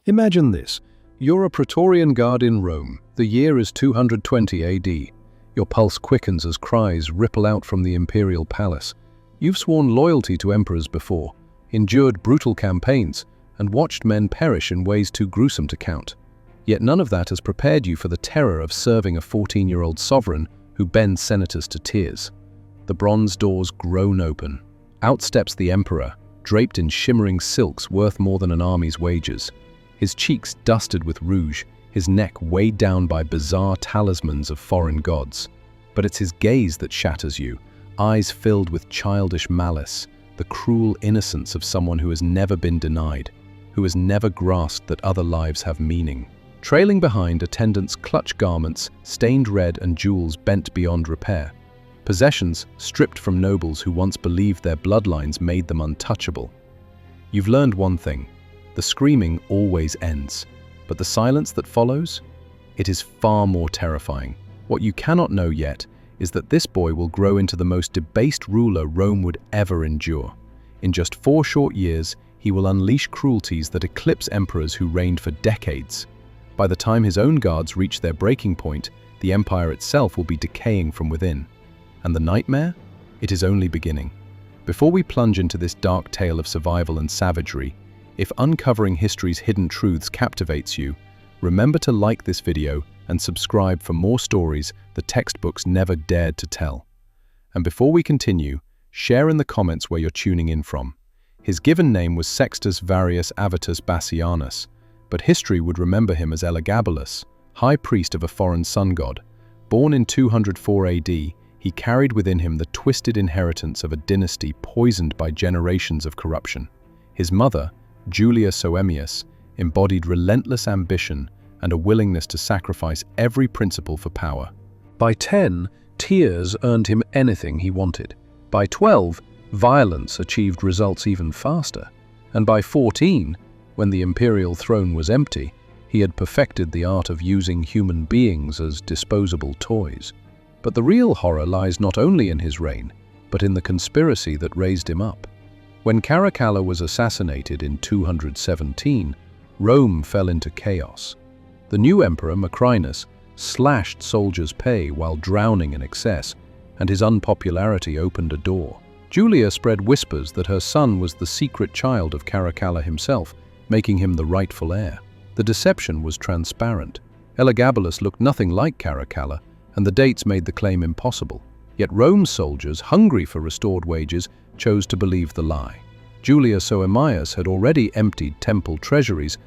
Imagine this. You're a Praetorian Guard in Rome. The year is 220 AD. Your pulse quickens as cries ripple out from the imperial palace. You've sworn loyalty to emperors before, endured brutal campaigns, and watched men perish in ways too gruesome to count. Yet none of that has prepared you for the terror of serving a 14-year-old sovereign who bends senators to tears. The bronze doors groan open. Out steps the emperor, draped in shimmering silks worth more than an army's wages. His cheeks dusted with rouge, his neck weighed down by bizarre talismans of foreign gods. But it's his gaze that shatters you, eyes filled with childish malice, the cruel innocence of someone who has never been denied, who has never grasped that other lives have meaning. Trailing behind, attendants clutch garments, stained red and jewels bent beyond repair. Possessions stripped from nobles who once believed their bloodlines made them untouchable. You've learned one thing. The screaming always ends, but the silence that follows? It is far more terrifying. What you cannot know yet is that this boy will grow into the most debased ruler Rome would ever endure. In just 4 short years, he will unleash cruelties that eclipse emperors who reigned for decades. By the time his own guards reach their breaking point, the empire itself will be decaying from within. And the nightmare? It is only beginning. Before we plunge into this dark tale of survival and savagery, if uncovering history's hidden truths captivates you, remember to like this video and subscribe for more stories the textbooks never dared to tell. And before we continue, share in the comments where you're tuning in from. His given name was Sextus Varius Avitus Bassianus, but history would remember him as Elagabalus, high priest of a foreign sun god. Born in 204 AD, he carried within him the twisted inheritance of a dynasty poisoned by generations of corruption. His mother, Julia Soaemius, embodied relentless ambition and a willingness to sacrifice every principle for power. By 10, tears earned him anything he wanted. By 12, violence achieved results even faster. And by 14, when the imperial throne was empty, he had perfected the art of using human beings as disposable toys. But the real horror lies not only in his reign, but in the conspiracy that raised him up. When Caracalla was assassinated in 217, Rome fell into chaos. The new emperor, Macrinus, slashed soldiers' pay while drowning in excess, and his unpopularity opened a door. Julia spread whispers that her son was the secret child of Caracalla himself, making him the rightful heir. The deception was transparent. Elagabalus looked nothing like Caracalla, and the dates made the claim impossible. Yet Rome's soldiers, hungry for restored wages, chose to believe the lie. Julia Soaemius had already emptied temple treasuries,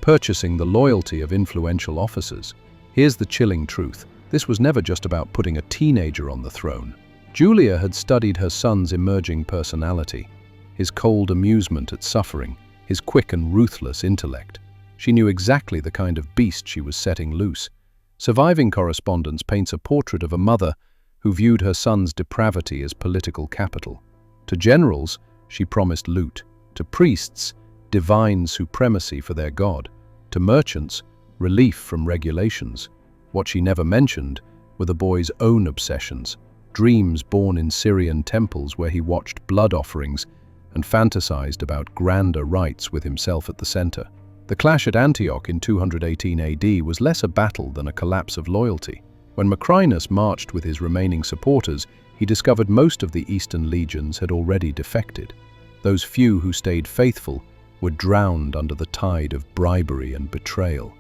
purchasing the loyalty of influential officers. Here's the chilling truth. This was never just about putting a teenager on the throne. Julia had studied her son's emerging personality, his cold amusement at suffering, his quick and ruthless intellect. She knew exactly the kind of beast she was setting loose. Surviving correspondence paints a portrait of a mother who viewed her son's depravity as political capital. To generals, she promised loot. To priests, divine supremacy for their god. To merchants, relief from regulations. What she never mentioned were the boy's own obsessions, dreams born in Syrian temples where he watched blood offerings and fantasized about grander rites with himself at the center. The clash at Antioch in 218 AD was less a battle than a collapse of loyalty. When Macrinus marched with his remaining supporters, he discovered most of the eastern legions had already defected. Those few who stayed faithful were drowned under the tide of bribery and betrayal.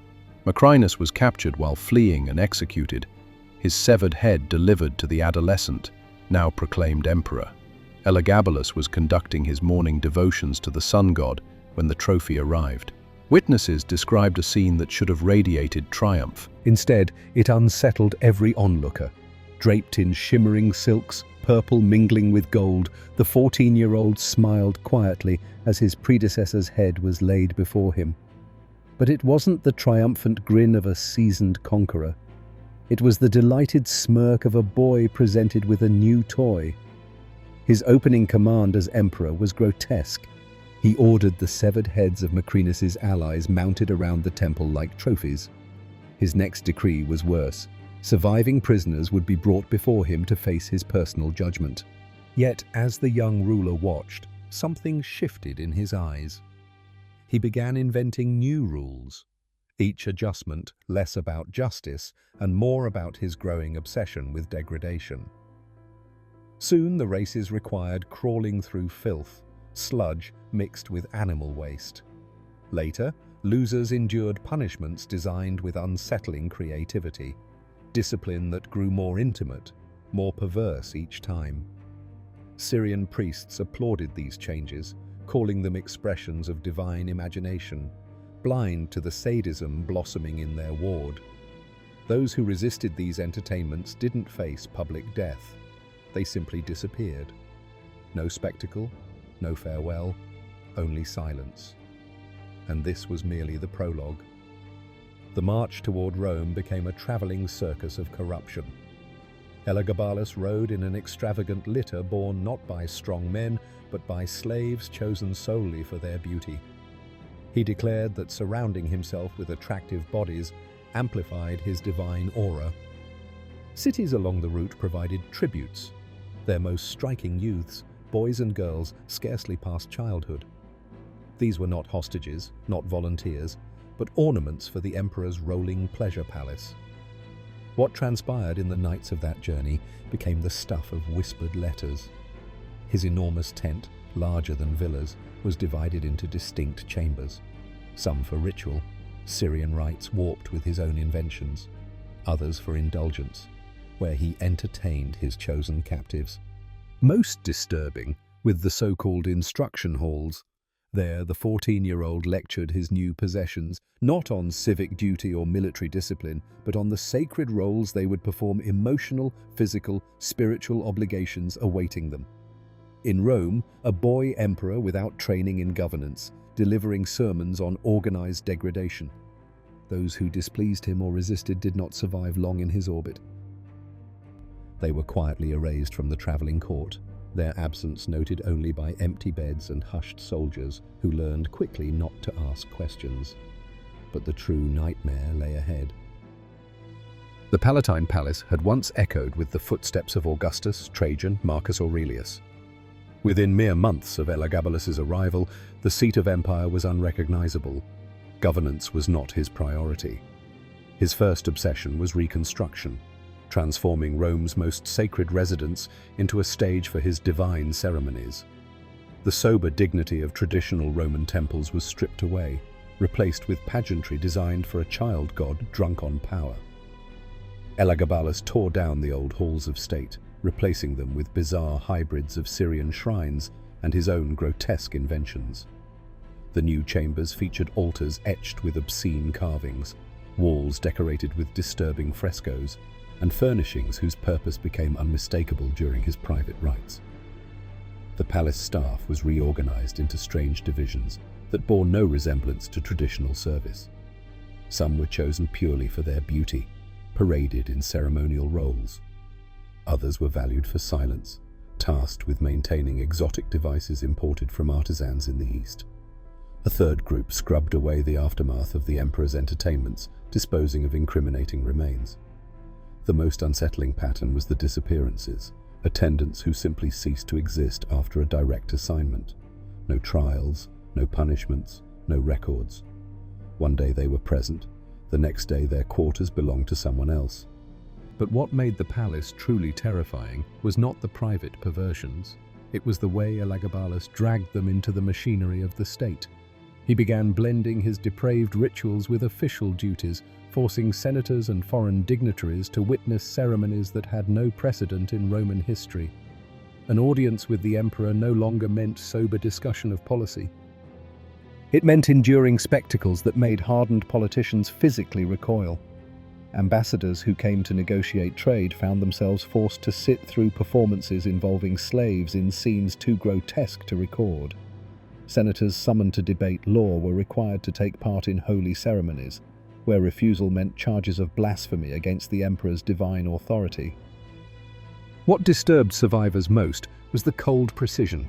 Macrinus was captured while fleeing and executed, his severed head delivered to the adolescent, now proclaimed emperor. Elagabalus was conducting his morning devotions to the sun god when the trophy arrived. Witnesses described a scene that should have radiated triumph. Instead, it unsettled every onlooker. Draped in shimmering silks, purple mingling with gold, the 14-year-old smiled quietly as his predecessor's head was laid before him. But it wasn't the triumphant grin of a seasoned conqueror. It was the delighted smirk of a boy presented with a new toy. His opening command as emperor was grotesque. He ordered the severed heads of Macrinus's allies mounted around the temple like trophies. His next decree was worse. Surviving prisoners would be brought before him to face his personal judgment. Yet, as the young ruler watched, something shifted in his eyes. he began inventing new rules, each adjustment less about justice and more about his growing obsession with degradation. Soon the races required crawling through filth, sludge mixed with animal waste. Later, losers endured punishments designed with unsettling creativity, discipline that grew more intimate, more perverse each time. Syrian priests applauded these changes, calling them expressions of divine imagination, blind to the sadism blossoming in their ward. Those who resisted these entertainments didn't face public death. They simply disappeared. No spectacle, no farewell, only silence. And this was merely the prologue. The march toward Rome became a traveling circus of corruption. Elagabalus rode in an extravagant litter borne not by strong men, but by slaves chosen solely for their beauty. He declared that surrounding himself with attractive bodies amplified his divine aura. Cities along the route provided tributes, their most striking youths, boys and girls scarcely past childhood. These were not hostages, not volunteers, but ornaments for the emperor's rolling pleasure palace. What transpired in the nights of that journey became the stuff of whispered letters. His enormous tent, larger than villas, was divided into distinct chambers, some for ritual, Syrian rites warped with his own inventions, others for indulgence, where he entertained his chosen captives. Most disturbing, with the so-called instruction halls. There, the 14-year-old lectured his new possessions, not on civic duty or military discipline, but on the sacred roles they would perform, emotional, physical, spiritual obligations awaiting them. In Rome, a boy emperor without training in governance, delivering sermons on organized degradation. Those who displeased him or resisted did not survive long in his orbit. They were quietly erased from the traveling court, their absence noted only by empty beds and hushed soldiers who learned quickly not to ask questions. But the true nightmare lay ahead. The Palatine Palace had once echoed with the footsteps of Augustus, Trajan, Marcus Aurelius. Within mere months of Elagabalus's arrival, the seat of empire was unrecognizable. Governance was not his priority. His first obsession was reconstruction, transforming Rome's most sacred residence into a stage for his divine ceremonies. The sober dignity of traditional Roman temples was stripped away, replaced with pageantry designed for a child god drunk on power. Elagabalus tore down the old halls of state, replacing them with bizarre hybrids of Syrian shrines and his own grotesque inventions. The new chambers featured altars etched with obscene carvings, walls decorated with disturbing frescoes, and furnishings whose purpose became unmistakable during his private rites. The palace staff was reorganized into strange divisions that bore no resemblance to traditional service. Some were chosen purely for their beauty, paraded in ceremonial roles. Others were valued for silence, tasked with maintaining exotic devices imported from artisans in the East. A third group scrubbed away the aftermath of the emperor's entertainments, disposing of incriminating remains. The most unsettling pattern was the disappearances, attendants who simply ceased to exist after a direct assignment. No trials, no punishments, no records. One day they were present, the next day their quarters belonged to someone else. But what made the palace truly terrifying was not the private perversions. It was the way Elagabalus dragged them into the machinery of the state. He began blending his depraved rituals with official duties, forcing senators and foreign dignitaries to witness ceremonies that had no precedent in Roman history. An audience with the emperor no longer meant sober discussion of policy. It meant enduring spectacles that made hardened politicians physically recoil. Ambassadors who came to negotiate trade found themselves forced to sit through performances involving slaves in scenes too grotesque to record. Senators summoned to debate law were required to take part in holy ceremonies, where refusal meant charges of blasphemy against the emperor's divine authority. What disturbed survivors most was the cold precision.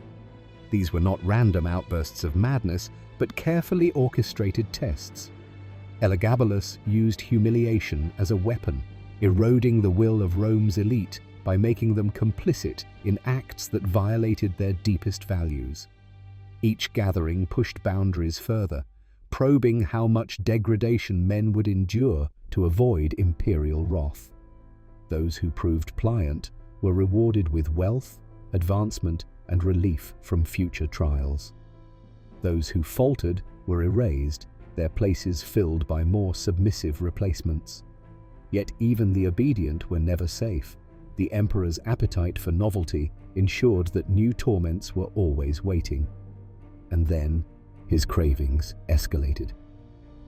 These were not random outbursts of madness, but carefully orchestrated tests. Elagabalus used humiliation as a weapon, eroding the will of Rome's elite by making them complicit in acts that violated their deepest values. Each gathering pushed boundaries further, probing how much degradation men would endure to avoid imperial wrath. Those who proved pliant were rewarded with wealth, advancement, and relief from future trials. Those who faltered were erased, their places filled by more submissive replacements. Yet even the obedient were never safe. The emperor's appetite for novelty ensured that new torments were always waiting. And then, his cravings escalated.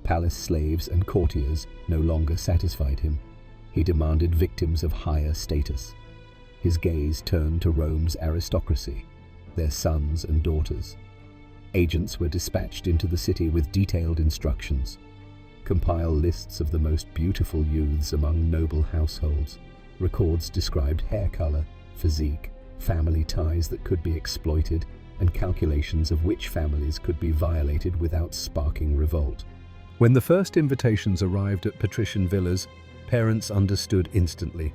Palace slaves and courtiers no longer satisfied him. He demanded victims of higher status. His gaze turned to Rome's aristocracy, their sons and daughters. Agents were dispatched into the city with detailed instructions. Compile lists of the most beautiful youths among noble households. Records described hair color, physique, family ties that could be exploited, and calculations of which families could be violated without sparking revolt. When the first invitations arrived at patrician villas, parents understood instantly.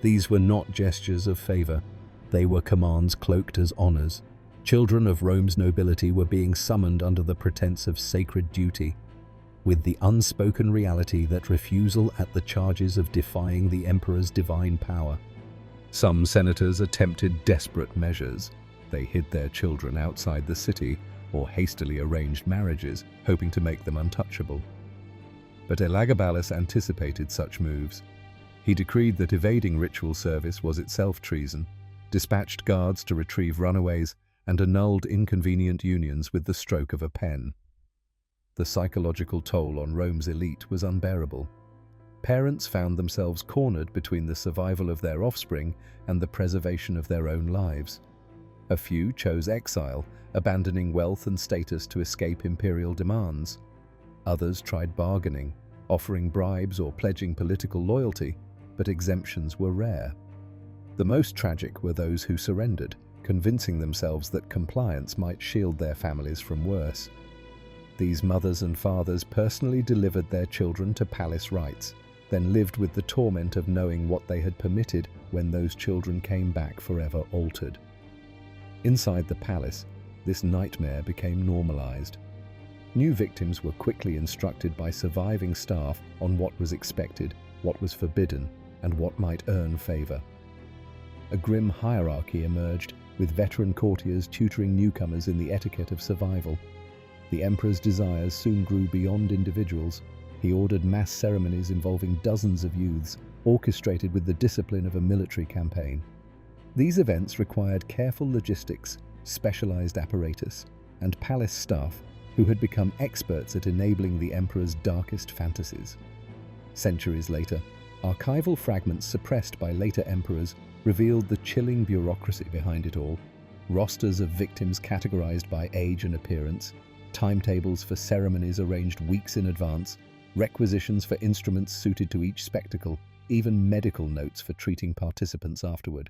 These were not gestures of favor. They were commands cloaked as honors. Children of Rome's nobility were being summoned under the pretense of sacred duty, with the unspoken reality that refusal at the charges of defying the emperor's divine power. Some senators attempted desperate measures. They hid their children outside the city or hastily arranged marriages, hoping to make them untouchable. But Elagabalus anticipated such moves. He decreed that evading ritual service was itself treason, dispatched guards to retrieve runaways, and annulled inconvenient unions with the stroke of a pen. The psychological toll on Rome's elite was unbearable. Parents found themselves cornered between the survival of their offspring and the preservation of their own lives. A few chose exile, abandoning wealth and status to escape imperial demands. Others tried bargaining, offering bribes or pledging political loyalty, but exemptions were rare. The most tragic were those who surrendered, convincing themselves that compliance might shield their families from worse. These mothers and fathers personally delivered their children to palace rites, then lived with the torment of knowing what they had permitted when those children came back forever altered. Inside the palace, this nightmare became normalized. New victims were quickly instructed by surviving staff on what was expected, what was forbidden, and what might earn favor. A grim hierarchy emerged, with veteran courtiers tutoring newcomers in the etiquette of survival. The emperor's desires soon grew beyond individuals. He ordered mass ceremonies involving dozens of youths, orchestrated with the discipline of a military campaign. These events required careful logistics, specialized apparatus, and palace staff who had become experts at enabling the emperor's darkest fantasies. Centuries later, archival fragments suppressed by later emperors revealed the chilling bureaucracy behind it all. Rosters of victims categorized by age and appearance, timetables for ceremonies arranged weeks in advance, requisitions for instruments suited to each spectacle, even medical notes for treating participants afterward.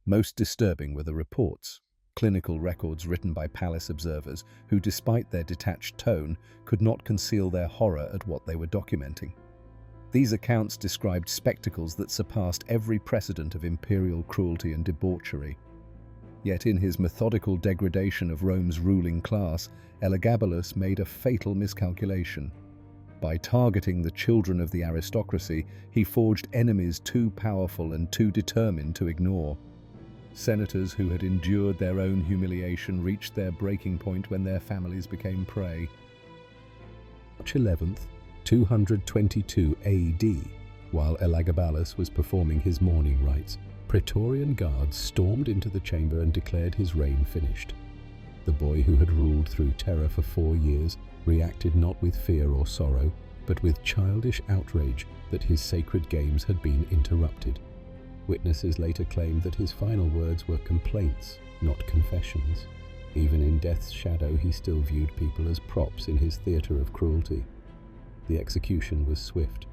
Most disturbing were the reports, clinical records written by palace observers who, despite their detached tone, could not conceal their horror at what they were documenting. These accounts described spectacles that surpassed every precedent of imperial cruelty and debauchery. Yet in his methodical degradation of Rome's ruling class, Elagabalus made a fatal miscalculation. By targeting the children of the aristocracy, he forged enemies too powerful and too determined to ignore. Senators who had endured their own humiliation reached their breaking point when their families became prey. March 11th, 222 AD, while Elagabalus was performing his morning rites, Praetorian Guard stormed into the chamber and declared his reign finished. The boy who had ruled through terror for 4 years reacted not with fear or sorrow, but with childish outrage that his sacred games had been interrupted. Witnesses later claimed that his final words were complaints, not confessions. Even in death's shadow, he still viewed people as props in his theatre of cruelty. The execution was swift.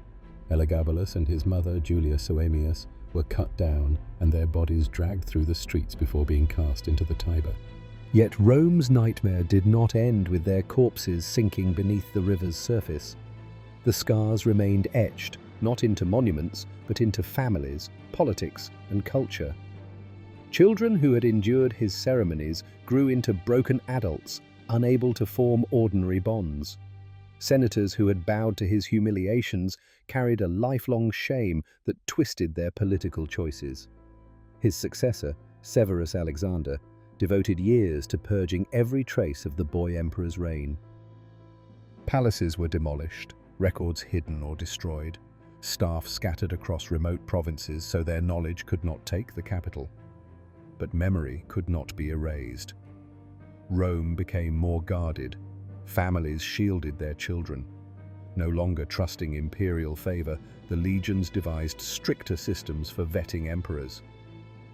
Elagabalus and his mother, Julia Soaemius, were cut down and their bodies dragged through the streets before being cast into the Tiber. Yet Rome's nightmare did not end with their corpses sinking beneath the river's surface. The scars remained etched, not into monuments, but into families, politics, and culture. Children who had endured his ceremonies grew into broken adults, unable to form ordinary bonds. Senators who had bowed to his humiliations carried a lifelong shame that twisted their political choices. His successor, Severus Alexander, devoted years to purging every trace of the boy emperor's reign. Palaces were demolished, records hidden or destroyed, staff scattered across remote provinces so their knowledge could not take the capital. But memory could not be erased. Rome became more guarded. Families shielded their children. No longer trusting imperial favor, the legions devised stricter systems for vetting emperors.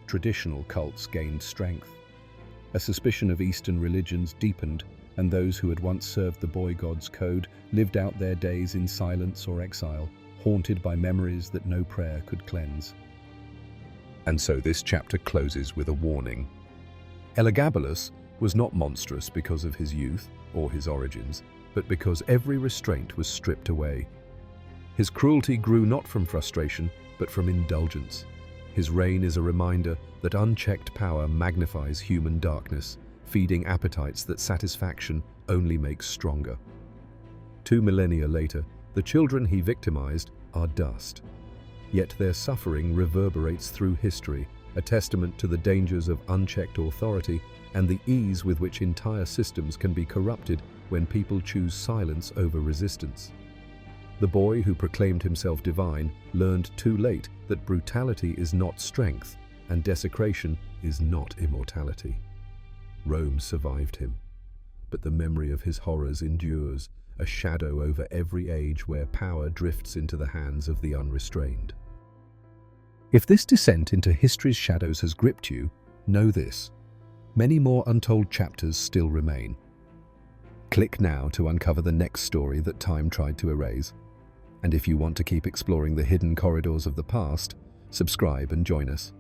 Traditional cults gained strength. A suspicion of Eastern religions deepened, and those who had once served the boy god's code lived out their days in silence or exile, haunted by memories that no prayer could cleanse. And so this chapter closes with a warning. Elagabalus was not monstrous because of his youth or his origins, but because every restraint was stripped away. His cruelty grew not from frustration, but from indulgence. His reign is a reminder that unchecked power magnifies human darkness, feeding appetites that satisfaction only makes stronger. 2 millennia later, the children he victimized are dust. Yet their suffering reverberates through history, a testament to the dangers of unchecked authority and the ease with which entire systems can be corrupted when people choose silence over resistance. The boy who proclaimed himself divine learned too late that brutality is not strength and desecration is not immortality. Rome survived him, but the memory of his horrors endures, a shadow over every age where power drifts into the hands of the unrestrained. If this descent into history's shadows has gripped you, know this: many more untold chapters still remain. Click now to uncover the next story that time tried to erase. And if you want to keep exploring the hidden corridors of the past, subscribe and join us,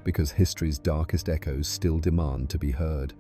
because history's darkest echoes still demand to be heard.